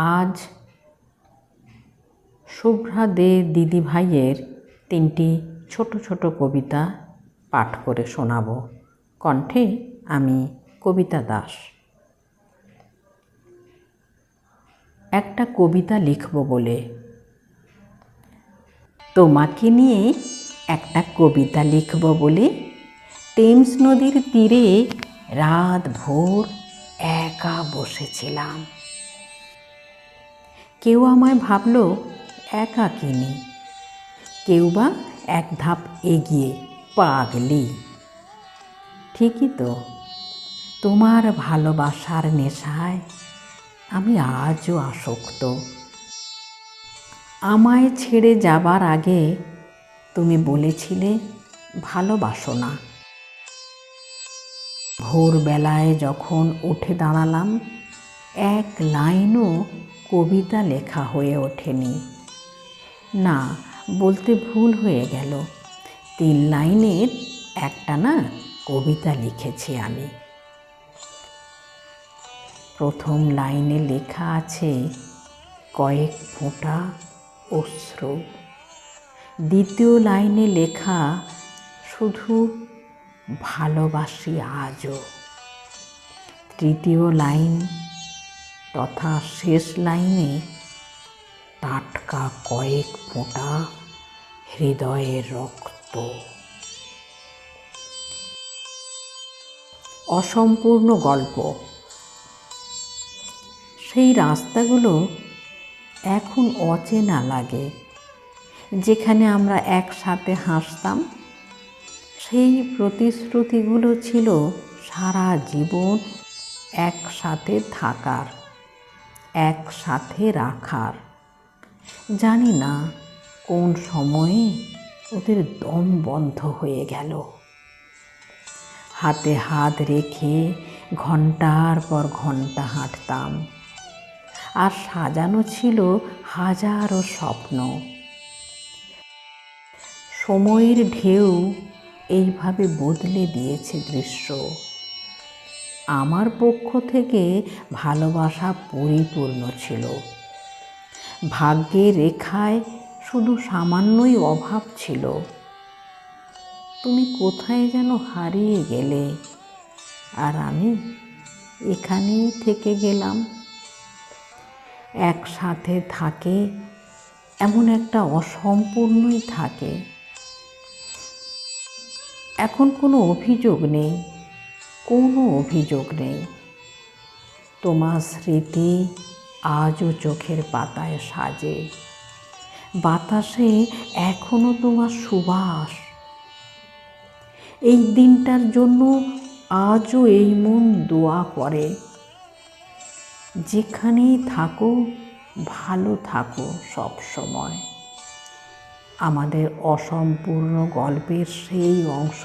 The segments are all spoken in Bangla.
আজ শুভ্রা দে দিদিভাইয়ের 3টি ছোট ছোট কবিতা পাঠ করে শোনাব। কণ্ঠে আমি কবিতা দাস। একটা কবিতা লিখব বলে, তোমাকে নিয়ে একটা কবিতা লিখব বলে টেমস নদীর তীরে রাত ভোর একা বসেছিলাম। কেউ আমায় ভাবল একাকিনী, কেউ বা এক ধাপ এগিয়ে পাগলি। ঠিকই তো, তোমার ভালোবাসার নেশায় আমি আজও আসক্ত। আমায় ছেড়ে যাবার আগে তুমি বলেছিলে ভালোবাসো না। ভোরবেলায় যখন উঠে দাঁড়ালাম, এক লাইনও কবিতা লেখা হয়ে ওঠেনি। না, বলতে ভুল হয়ে গেল, 3 লাইনের একটা না কবিতা লিখেছি আমি। প্রথম লাইনে লেখা আছে কয়েক ফোঁটা অশ্রু। দ্বিতীয় লাইনে লেখা শুধু ভালোবাসি আজও। তৃতীয় লাইন তথা শেষ লাইনে টাটকা কয়েক ফোঁটা হৃদয়ের রক্ত। অসম্পূর্ণ গল্প। সেই রাস্তাগুলো এখন অচেনা লাগে, যেখানে আমরা একসাথে হাসতাম। সেই প্রতিশ্রুতিগুলো ছিল সারা জীবন একসাথে থাকার, একসাথে রাখার। জানি না কোন সময়ে ওদের দম বন্ধ হয়ে গেল। হাতে হাত রেখে ঘন্টার পর ঘন্টা হাঁটতাম, আর সাজানো ছিল হাজারো স্বপ্ন। সময়ের ঢেউ এইভাবে বদলে দিয়েছে দৃশ্য। আমার পক্ষ থেকে ভালোবাসা পরিপূর্ণ ছিল। ভাগ্যের রেখায় শুধু সামান্যই অভাব ছিল। তুমি কোথায় যেন হারিয়ে গেলে, আর আমি এখানেই থেকে গেলাম। একসাথে থাকে এমন একটা অসম্পূর্ণই থাকে। এখন কোনো অভিযোগ নেই, কোনো অভিযোগ নেই। তোমার স্মৃতি আজও চোখের পাতায় সাজে। বাতাসে এখনো তোমার সুবাস। এই দিনটার জন্য আজও এই মন দোয়া করে। যেখানেই থাকো ভালো থাকো সব সময়। আমাদের অসম্পূর্ণ গল্পের সেই অংশ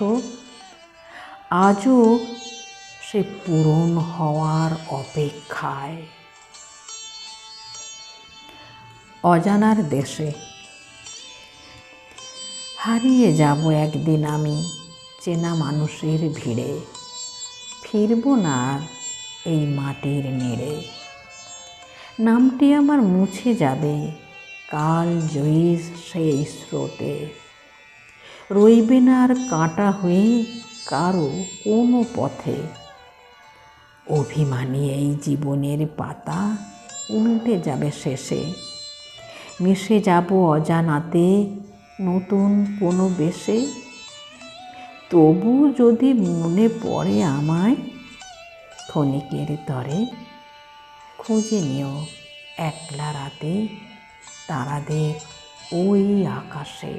আজও সে পূরণ হওয়ার অপেক্ষায়। অজানার দেশে। হারিয়ে যাব একদিন আমি চেনা মানুষের ভিড়ে। ফিরব না আর এই মাটির নেড়ে। নামটি আমার মুছে যাবে কাল জয়ী সেই স্রোতে। রইবে না আর কাঁটা হয়ে কারো কোনো পথে। অভিমানী এই জীবনের পাতা উল্টে যাবে শেষে। মিশে যাব অজানাতে নতুন কোনো বেশে। তবু যদি মনে পড়ে আমায়, ক্ষণিকের তরে খুঁজে নিও একলা রাতে তারাদের ওই আকাশে।